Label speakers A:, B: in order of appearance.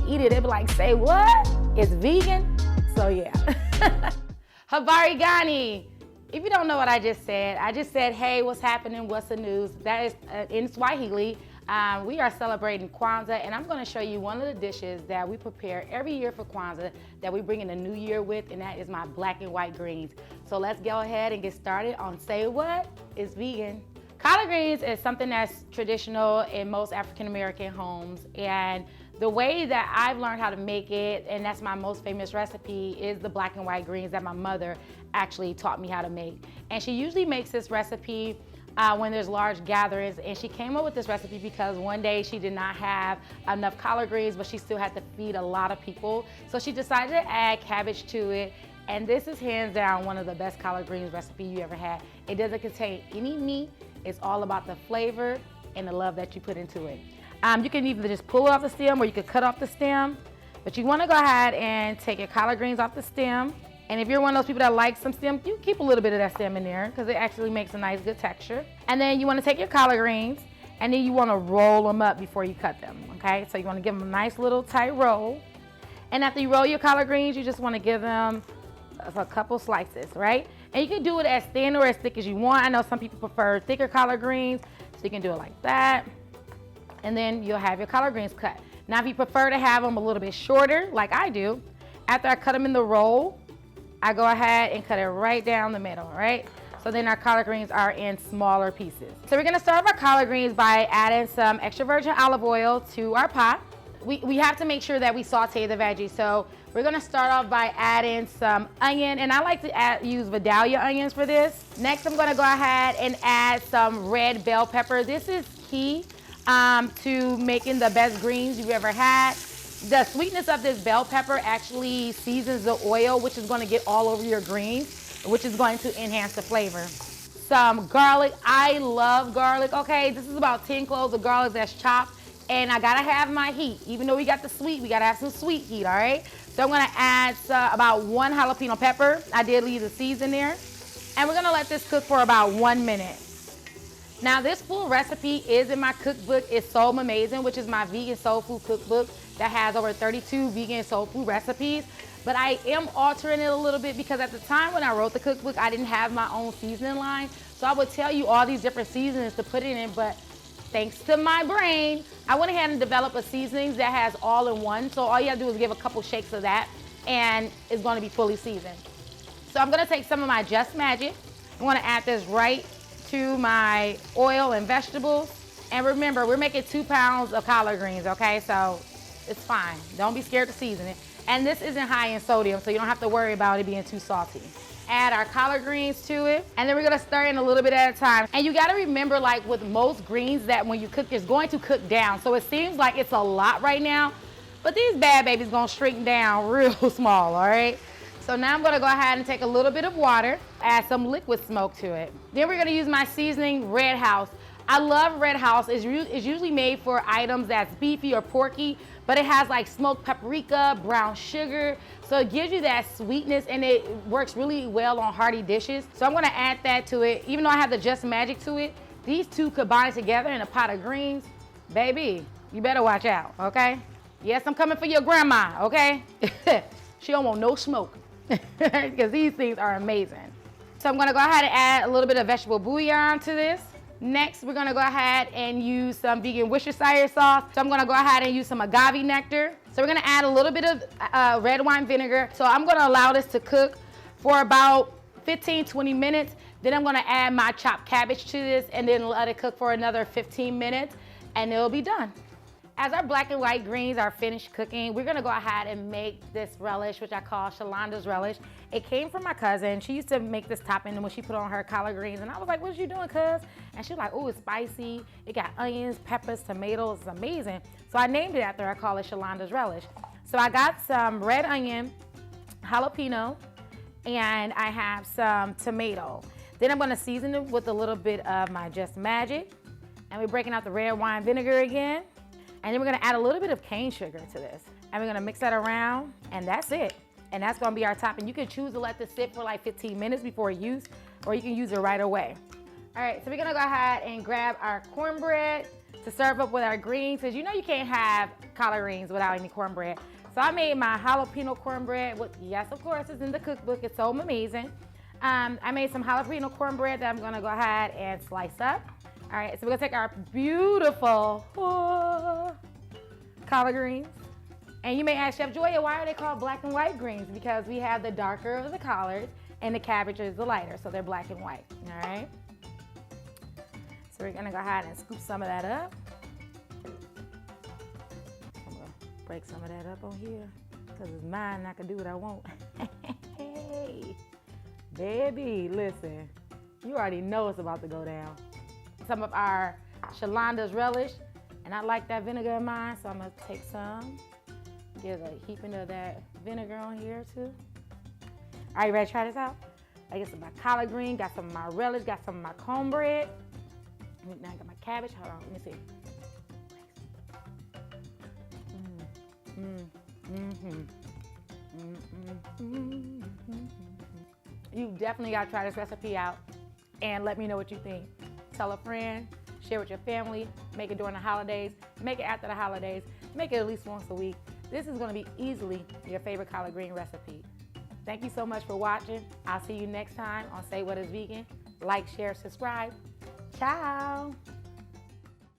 A: eat it, they'll be like, say what? It's vegan? So yeah. Habari gani. If you don't know what I just said, hey, what's happening, what's the news? That is in Swahili. We are celebrating Kwanzaa, and I'm gonna show you one of the dishes that we prepare every year for Kwanzaa that we bring in the new year with, and that is my black and white greens. So let's go ahead and get started on Say What? It's Vegan. Collard greens is something that's traditional in most African American homes, and the way that I've learned how to make it, and that's my most famous recipe, is the black and white greens that my mother actually taught me how to make. And she usually makes this recipe when there's large gatherings, and she came up with this recipe because one day she did not have enough collard greens, but she still had to feed a lot of people. So she decided to add cabbage to it, and this is hands down one of the best collard greens recipe you ever had. It doesn't contain any meat. It's all about the flavor and the love that you put into it. You can either just pull it off the stem or you could cut off the stem, but you want to go ahead and take your collard greens off the stem. And if you're one of those people that likes some stem, you keep a little bit of that stem in there because it actually makes a nice, good texture. And then you want to take your collard greens and then you want to roll them up before you cut them, okay? So you want to give them a nice little tight roll. And after you roll your collard greens, you just want to give them a couple slices, right? And you can do it as thin or as thick as you want. I know some people prefer thicker collard greens, so you can do it like that. And then you'll have your collard greens cut. Now, if you prefer to have them a little bit shorter, like I do, after I cut them in the roll, I go ahead and cut it right down the middle, right? So then our collard greens are in smaller pieces. So we're gonna start our collard greens by adding some extra virgin olive oil to our pot. We have to make sure that we saute the veggies. So we're gonna start off by adding some onion, and I like to use Vidalia onions for this. Next, I'm gonna go ahead and add some red bell pepper. This is key to making the best greens you've ever had. The sweetness of this bell pepper actually seasons the oil, which is gonna get all over your greens, which is going to enhance the flavor. Some garlic. I love garlic, okay? This is about 10 cloves of garlic that's chopped. And I gotta have my heat. Even though we got the sweet, we gotta have some sweet heat, all right? So I'm gonna add about 1 jalapeno pepper. I did leave the seeds in there. And we're gonna let this cook for about 1 minute. Now this full recipe is in my cookbook, It's So Amazing, which is my vegan soul food cookbook that has over 32 vegan soul food recipes. But I am altering it a little bit because at the time when I wrote the cookbook, I didn't have my own seasoning line. So I would tell you all these different seasonings to put it in, but thanks to my brain, I went ahead and developed a seasonings that has all in one. So all you have to do is give a couple shakes of that and it's gonna be fully seasoned. So I'm gonna take some of my Just Magic. I'm gonna add this right to my oil and vegetables. And remember, we're making 2 pounds of collard greens, okay? So it's fine, don't be scared to season it. And this isn't high in sodium, so you don't have to worry about it being too salty. Add our collard greens to it, and then we're gonna stir in a little bit at a time. And you gotta remember, like with most greens, that when you cook, it's going to cook down. So it seems like it's a lot right now, but these bad babies gonna shrink down real small, all right? So now I'm gonna go ahead and take a little bit of water, add some liquid smoke to it. Then we're gonna use my seasoning, Red House. I love Red House. It's usually made for items that's beefy or porky, but it has like smoked paprika, brown sugar, so it gives you that sweetness and it works really well on hearty dishes. So I'm gonna add that to it. Even though I have the Just Magic to it, these two combine together in a pot of greens. Baby, you better watch out, okay? Yes, I'm coming for your grandma, okay? She don't want no smoke, because these things are amazing. So I'm gonna go ahead and add a little bit of vegetable bouillon to this. Next, we're gonna go ahead and use some vegan Worcestershire sauce. So I'm gonna go ahead and use some agave nectar. So we're gonna add a little bit of red wine vinegar. So I'm gonna allow this to cook for about 15-20 minutes. Then I'm gonna add my chopped cabbage to this and then let it cook for another 15 minutes and it'll be done. As our black and white greens are finished cooking, we're gonna go ahead and make this relish, which I call Shalonda's relish. It came from my cousin. She used to make this topping when she put on her collard greens, and I was like, what you doing, cuz? And she was like, oh, it's spicy. It got onions, peppers, tomatoes, it's amazing. So I named it after her. I call it Shalonda's relish. So I got some red onion, jalapeno, and I have some tomato. Then I'm gonna season it with a little bit of my Just Magic, and we're breaking out the red wine vinegar again. And then we're gonna add a little bit of cane sugar to this. And we're gonna mix that around, and that's it. And that's gonna be our topping. You can choose to let this sit for like 15 minutes before use, or you can use it right away. All right, so we're gonna go ahead and grab our cornbread to serve up with our greens, because you know you can't have collard greens without any cornbread. So I made my jalapeno cornbread with, yes, of course, it's in the cookbook. It's so amazing. I made some jalapeno cornbread that I'm gonna go ahead and slice up. All right, so we're gonna take our beautiful collard greens. And you may ask, Chef Joya, why are they called black and white greens? Because we have the darker of the collards and the cabbage is the lighter, so they're black and white, all right? So we're gonna go ahead and scoop some of that up. I'm gonna break some of that up on here because it's mine and I can do what I want. Hey, baby, listen, you already know it's about to go down. Some of our Shalonda's relish, and I like that vinegar in mine, so I'm gonna take some. Get a heaping of that vinegar on here too. Are you ready to try this out? I got some of my collard green, got some of my relish, got some of my cornbread. Now I got my cabbage. Hold on, let me see. You definitely gotta try this recipe out and let me know what you think. Tell a friend, share with your family, make it during the holidays, make it after the holidays, make it at least once a week. This is gonna be easily your favorite collard green recipe. Thank you so much for watching. I'll see you next time on Say What Is Vegan. Like, share, subscribe. Ciao.